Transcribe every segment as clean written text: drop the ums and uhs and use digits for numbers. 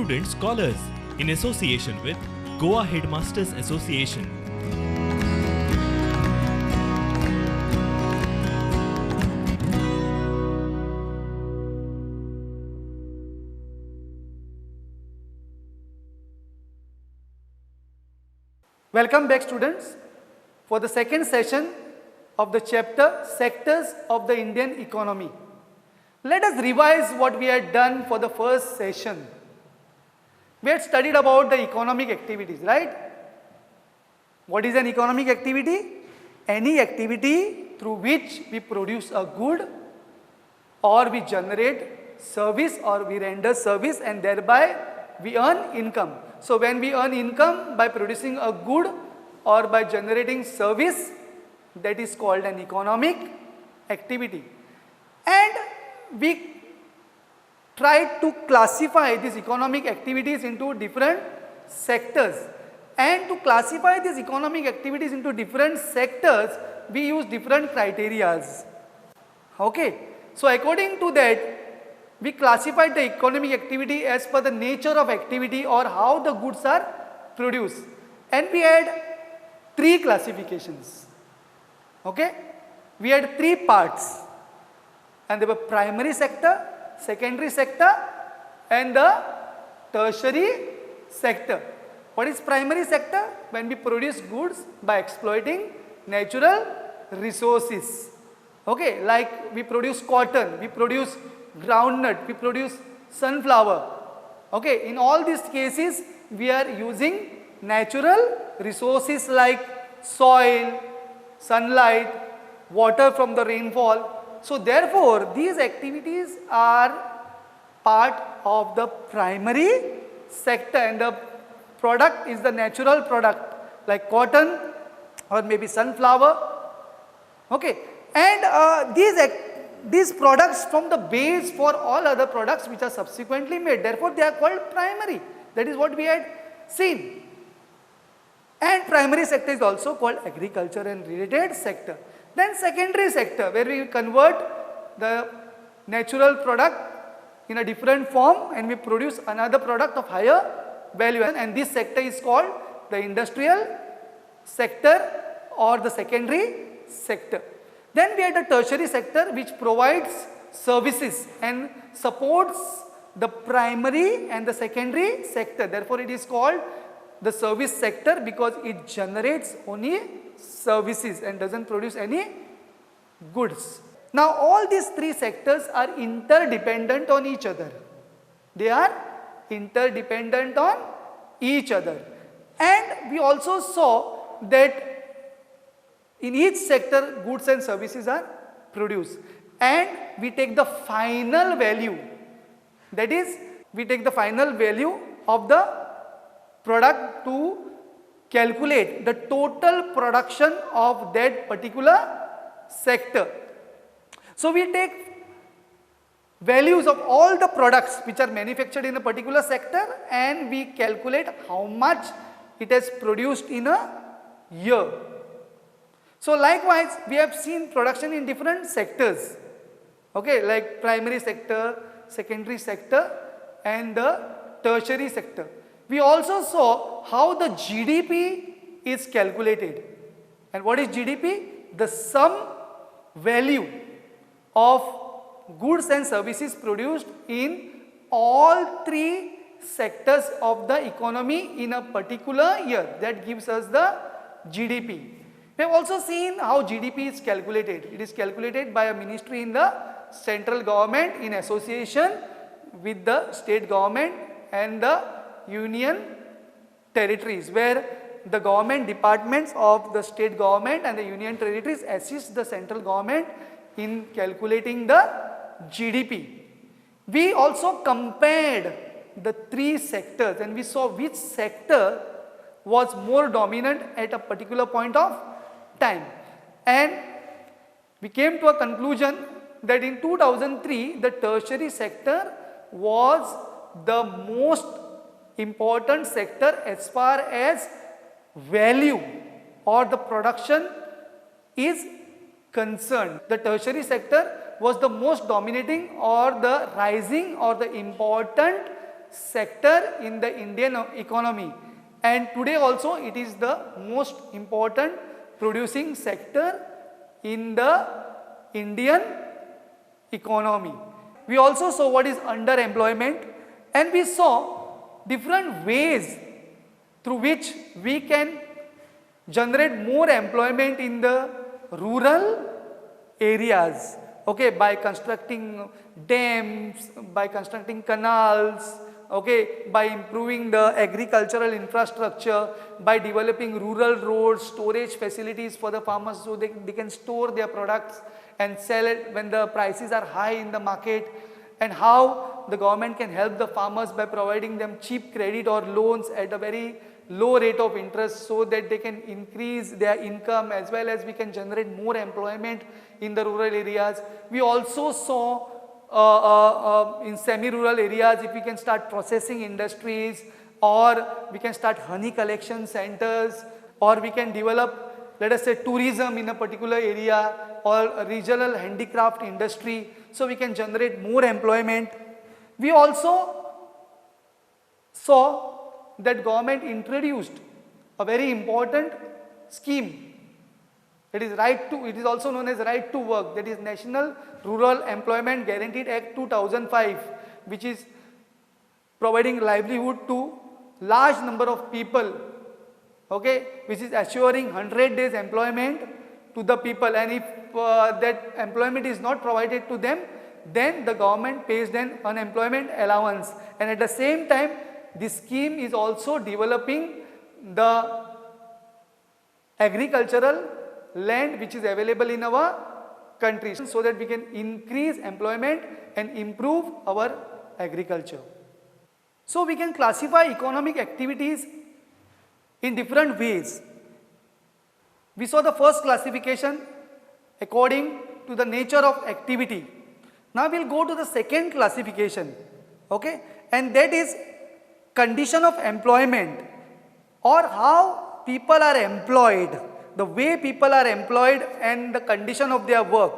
Prudent Scholars in association with Goa Headmasters Association. Welcome back, students, for the second session of the chapter Sectors of the Indian Economy. Let us revise what we had done for the first session. We had studied about the economic activities, right? What is an economic activity? Any activity through which we produce a good or we generate service or we render service and thereby we earn income. So when we earn income by producing a good or by generating service, that is called an economic activity. And we tried to classify these economic activities into different sectors. And to classify these economic activities into different sectors, we use different criterias. Okay. So according to that, we classified the economic activity as per the nature of activity or how the goods are produced. And we had three classifications. Okay. We had three parts. And they were primary sector, secondary sector and the tertiary sector. What is primary sector? When we produce goods by exploiting natural resources. Okay, like we produce cotton, we produce groundnut, we produce sunflower. Okay, in all these cases we are using natural resources like soil, sunlight, water from the rainfall. So therefore these activities are part of the primary sector and the product is the natural product like cotton or maybe sunflower. Okay, and these products form the base for all other products which are subsequently made. Therefore they are called primary. That is what we had seen. And primary sector is also called agriculture and related sector. Then secondary sector where we convert the natural product in a different form and we produce another product of higher value, and this sector is called the industrial sector or the secondary sector. Then we had the tertiary sector which provides services and supports the primary and the secondary sector. Therefore it is called the service sector because it generates only services and doesn't produce any goods. Now all these three sectors are interdependent on each other. They are interdependent on each other. And we also saw that in each sector goods and services are produced and we take the final value, that is we take the final value of the product to calculate the total production of that particular sector. So we take values of all the products which are manufactured in a particular sector and we calculate how much it has produced in a year. So likewise we have seen production in different sectors, okay, like primary sector, secondary sector and the tertiary sector. We also saw how the GDP is calculated. And what is GDP? The sum value of goods and services produced in all three sectors of the economy in a particular year. That gives us the GDP. We have also seen how GDP is calculated. It is calculated by a ministry in the central government in association with the state government and the union territories, where the government departments of the state government and the union territories assist the central government in calculating the GDP. We also compared the three sectors and we saw which sector was more dominant at a particular point of time. And we came to a conclusion that in 2003 the tertiary sector was the most important sector as far as value or the production is concerned. The tertiary sector was the most dominating or the rising or the important sector in the Indian economy, and today also it is the most important producing sector in the Indian economy. We also saw what is underemployment, and we saw different ways through which we can generate more employment in the rural areas, okay, by constructing dams, by constructing canals, okay, by improving the agricultural infrastructure, by developing rural roads, storage facilities for the farmers so they can store their products and sell it when the prices are high in the market, and how the government can help the farmers by providing them cheap credit or loans at a very low rate of interest so that they can increase their income, as well as we can generate more employment in the rural areas. We also saw in semi-rural areas, if we can start processing industries, or we can start honey collection centers, or we can develop, let us say, tourism in a particular area, or a regional handicraft industry, so we can generate more employment. We also saw that government introduced a very important scheme. It is also known as right to work, that is National Rural Employment Guaranteed Act 2005, which is providing livelihood to large number of people, okay, which is assuring 100 days employment to the people, and if that employment is not provided to them, then the government pays them unemployment allowance. And at the same time, this scheme is also developing the agricultural land which is available in our country, so that we can increase employment and improve our agriculture. So we can classify economic activities in different ways. We saw the first classification according to the nature of activity. Now we will go to the second classification, okay, and that is condition of employment, or how people are employed, the way people are employed and the condition of their work.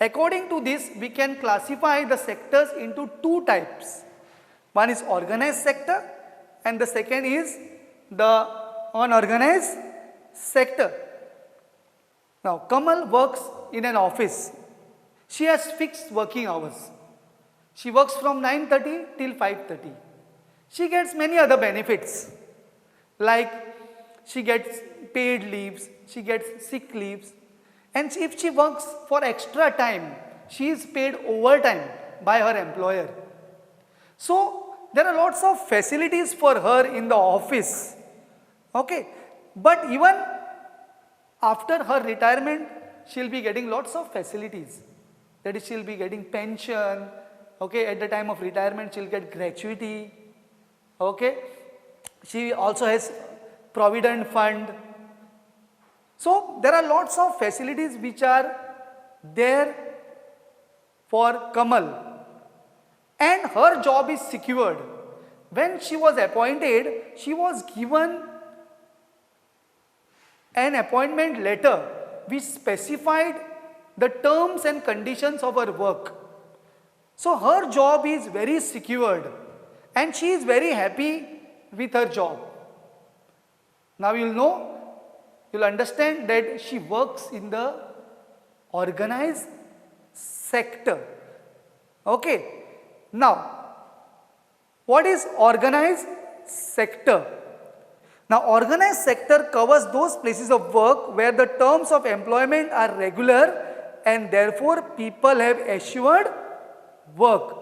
According to this, we can classify the sectors into two types. One is organized sector and the second is the unorganized sector. Now, Kamal works in an office. She has fixed working hours. She works from 9:30 till 5:30. She gets many other benefits, like she gets paid leaves, she gets sick leaves, and if she works for extra time, she is paid overtime by her employer. So there are lots of facilities for her in the office, okay, but even after her retirement, she will be getting lots of facilities. That is, she will be getting pension, okay, at the time of retirement she will get gratuity, okay, she also has provident fund. So there are lots of facilities which are there for Kamal, and her job is secured. When she was appointed, she was given an appointment letter which specified the terms and conditions of her work. So her job is very secured and she is very happy with her job. Now you will know, you will understand that she works in the organized sector. Okay. Now, what is organized sector? Now, organized sector covers those places of work where the terms of employment are regular and therefore people have assured work.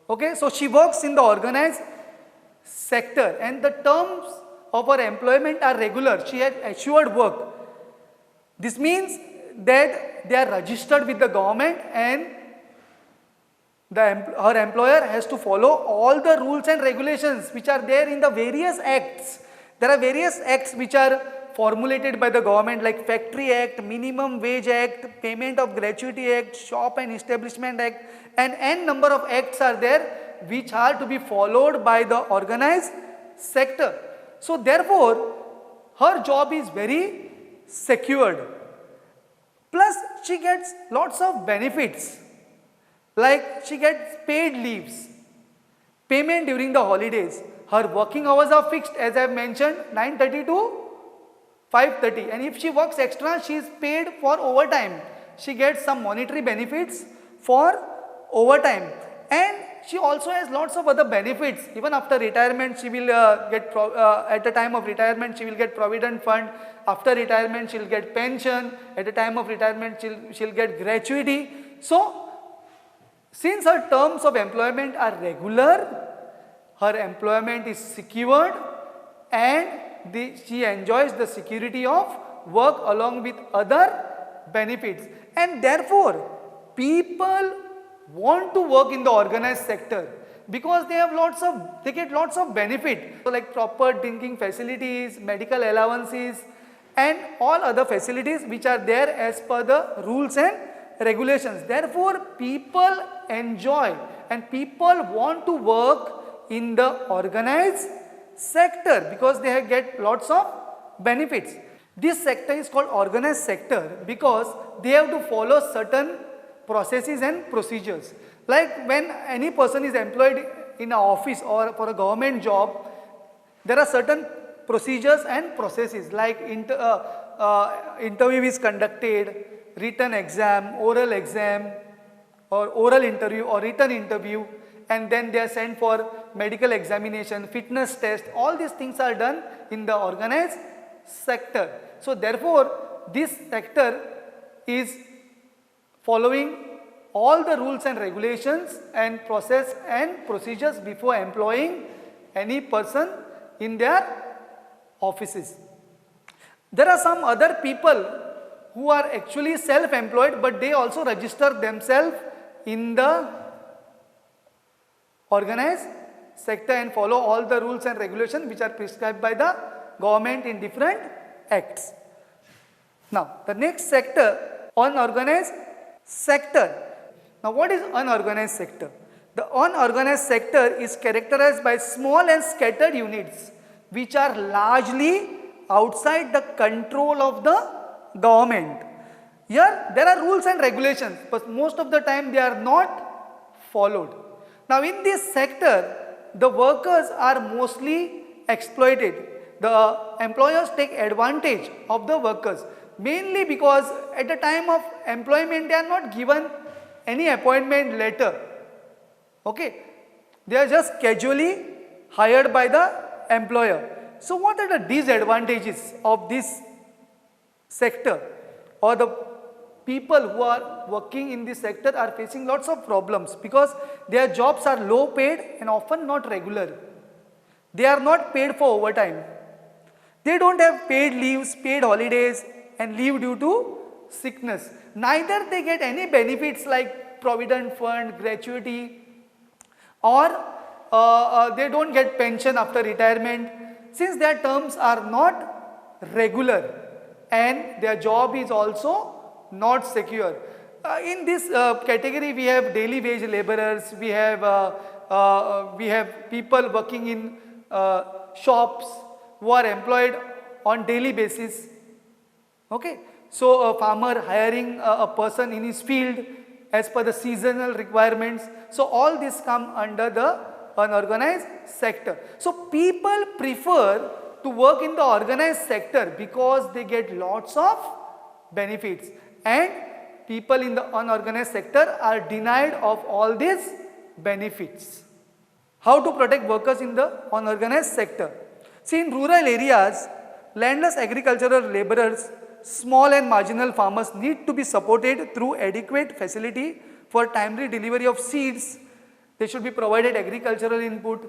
Okay, so she works in the organized sector and the terms of her employment are regular. She has assured work. This means that they are registered with the government and her employer has to follow all the rules and regulations which are there in the various acts. There are various acts which are formulated by the government, like Factory Act, Minimum Wage Act, Payment of Gratuity Act, Shop and Establishment Act, and n number of acts are there which are to be followed by the organized sector. So therefore, her job is very secured. Plus she gets lots of benefits, like she gets paid leaves, Payment during the holidays. Her working hours are fixed, as I have mentioned, 9:30 to 5:30, and if she works extra, she is paid for overtime. She gets some monetary benefits for overtime, and she also has lots of other benefits. Even after retirement, she will at the time of retirement, she will get provident fund. After retirement, she will get pension. At the time of retirement, she'll get gratuity. So since her terms of employment are regular, her employment is secured, and she enjoys the security of work along with other benefits, and therefore people want to work in the organized sector because they get lots of benefit, so like proper drinking facilities, medical allowances, and all other facilities which are there as per the rules and regulations. Therefore people enjoy and people want to work in the organized sector because they get lots of benefits. This sector is called organized sector because they have to follow certain processes and procedures. Like when any person is employed in an office or for a government job, there are certain procedures and processes like interview is conducted, written exam, oral exam, or oral interview or written interview, and then they are sent for medical examination, fitness test. All these things are done in the organized sector. So therefore this sector is following all the rules and regulations and process and procedures before employing any person in their offices. There are some other people who are actually self-employed, but they also register themselves in the organized sector and follow all the rules and regulations which are prescribed by the government in different acts. Now the next sector, unorganized sector. Now what is unorganized sector? The unorganized sector is characterized by small and scattered units which are largely outside the control of the government. Here there are rules and regulations, but most of the time they are not followed. Now in this sector, the workers are mostly exploited. The employers take advantage of the workers, mainly because at the time of employment they are not given any appointment letter. Okay, they are just casually hired by the employer. So what are the disadvantages of this sector, or the people who are working in this sector are facing lots of problems because their jobs are low paid and often not regular. They are not paid for overtime. They don't have paid leaves, paid holidays, and leave due to sickness. Neither they get any benefits like provident fund, gratuity, or they don't get pension after retirement, since their terms are not regular and their job is also not secure. In this category we have daily wage laborers, we have people working in shops who are employed on daily basis. Okay, so a farmer hiring a person in his field as per the seasonal requirements. So all this come under the unorganized sector. So people prefer to work in the organized sector because they get lots of benefits, and people in the unorganized sector are denied of all these benefits. How to protect workers in the unorganized sector? See, in rural areas, landless agricultural laborers, small and marginal farmers need to be supported through adequate facility for timely delivery of seeds. They should be provided agricultural input,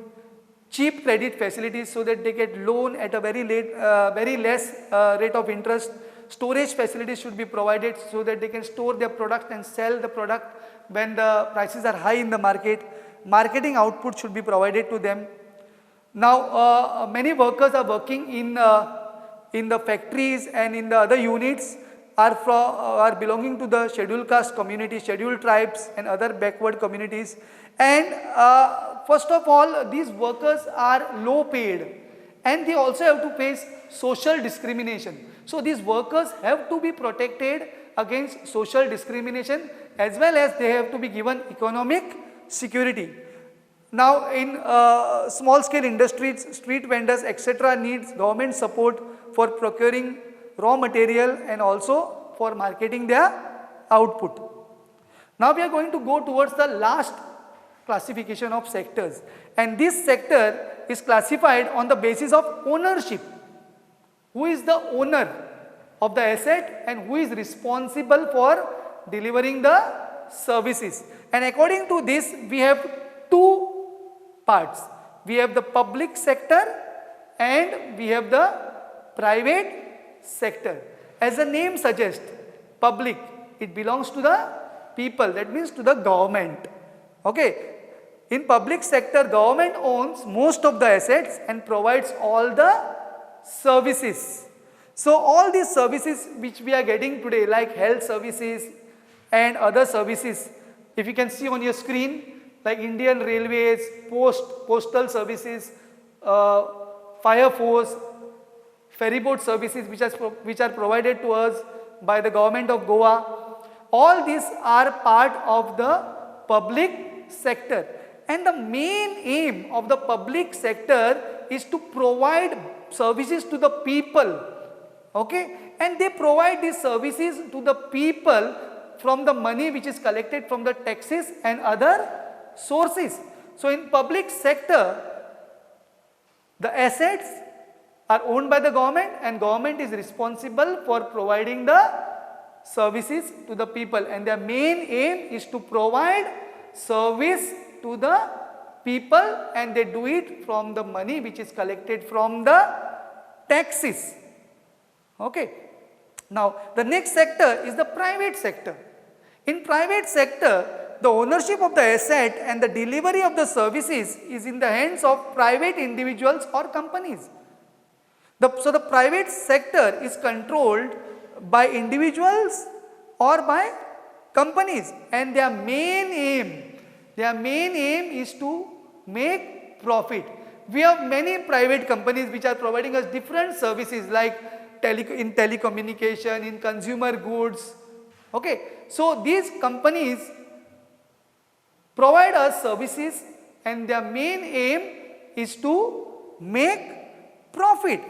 cheap credit facilities so that they get loan at a very less rate of interest. Storage facilities should be provided so that they can store their product and sell the product when the prices are high in the market. Marketing output should be provided to them. Now many workers are working in the factories and in the other units are belonging to the scheduled caste community, scheduled tribes and other backward communities, and first of all these workers are low paid and they also have to face social discrimination. So these workers have to be protected against social discrimination as well as they have to be given economic security. Now in small scale industries, street vendors etc. needs government support for procuring raw material and also for marketing their output. Now we are going to go towards the last classification of sectors, and this sector is classified on the basis of ownership. Who is the owner of the asset and who is responsible for delivering the services. And according to this, we have two parts. We have the public sector and we have the private sector. As the name suggests, public, it belongs to the people, that means to the government. Okay. In public sector, government owns most of the assets and provides all the services. So all these services which we are getting today, like health services and other services, if you can see on your screen, like Indian Railways, postal services, fire force, ferry boat services which are provided to us by the government of Goa, all these are part of the public sector. And the main aim of the public sector is to provide services to the people, okay, and they provide these services to the people from the money which is collected from the taxes and other sources. So in public sector, the assets are owned by the government and government is responsible for providing the services to the people, and their main aim is to provide service to the people, and they do it from the money which is collected from the taxes. Okay. Now the next sector is the private sector. In private sector, the ownership of the asset and the delivery of the services is in the hands of private individuals or companies. So the private sector is controlled by individuals or by companies, and their main aim is to make profit. We have many private companies which are providing us different services, like in telecommunication, in consumer goods. Okay. So these companies provide us services and their main aim is to make profit.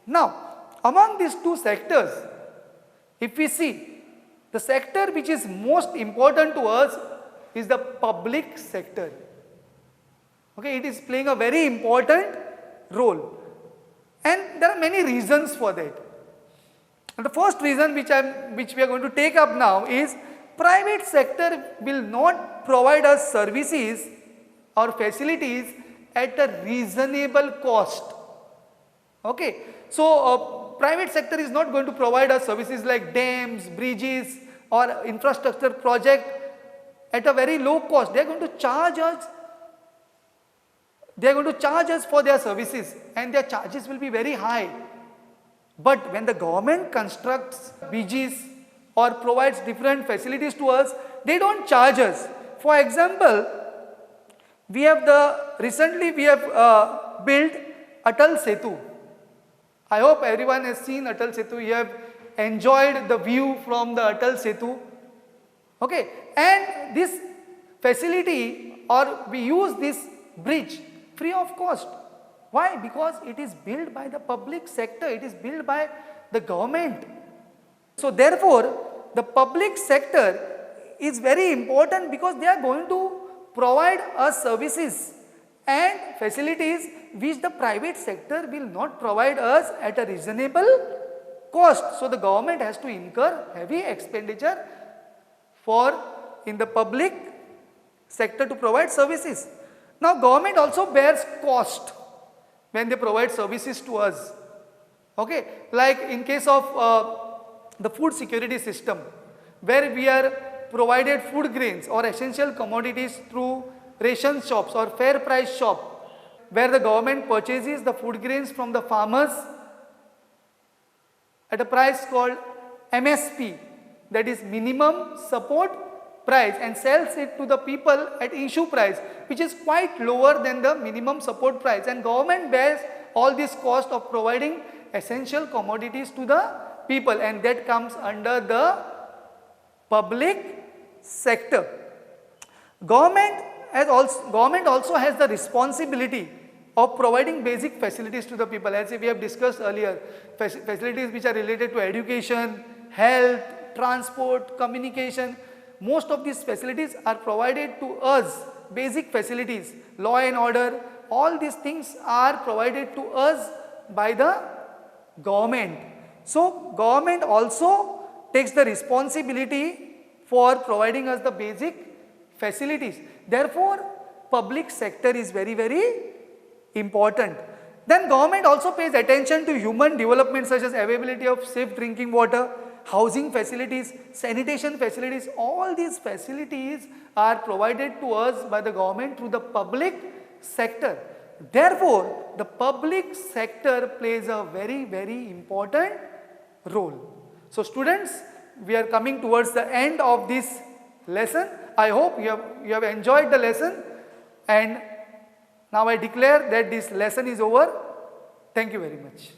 Now among these two sectors, if we see, the sector which is most important to us is the public sector. Okay, it is playing a very important role, and there are many reasons for that. And the first reason which we are going to take up now is private sector will not provide us services or facilities at a reasonable cost. Okay, so private sector is not going to provide us services like dams, bridges or infrastructure project at a very low cost. They are going to charge us. They are going to charge us for their services, and their charges will be very high. But when the government constructs bridges or provides different facilities to us, they don't charge us. For example, recently we have built Atal Setu. I hope everyone has seen Atal Setu. You have enjoyed the view from the Atal Setu. Okay, and this facility, or we use this bridge free of cost. Why? Because it is built by the public sector, it is built by the government. So therefore, the public sector is very important because they are going to provide us services and facilities which the private sector will not provide us at a reasonable cost. So the government has to incur heavy expenditure in the public sector to provide services. Now government also bears cost when they provide services to us. Okay, like in case of the food security system, where we are provided food grains or essential commodities through ration shops or fair price shop, where the government purchases the food grains from the farmers at a price called MSP, that is minimum support price, and sells it to the people at issue price, which is quite lower than the minimum support price, and government bears all this cost of providing essential commodities to the people, and that comes under the public sector. Government government also has the responsibility of providing basic facilities to the people, as we have discussed earlier, facilities which are related to education, health, transport, communication. Most of these facilities are provided to us, basic facilities, law and order, all these things are provided to us by the government. So government also takes the responsibility for providing us the basic facilities. Therefore, public sector is very, very important. Then government also pays attention to human development such as availability of safe drinking water, housing facilities, sanitation facilities. All these facilities are provided to us by the government through the public sector. Therefore, the public sector plays a very, very important role. So students, we are coming towards the end of this lesson. I hope you have enjoyed the lesson, and now I declare that this lesson is over. Thank you very much.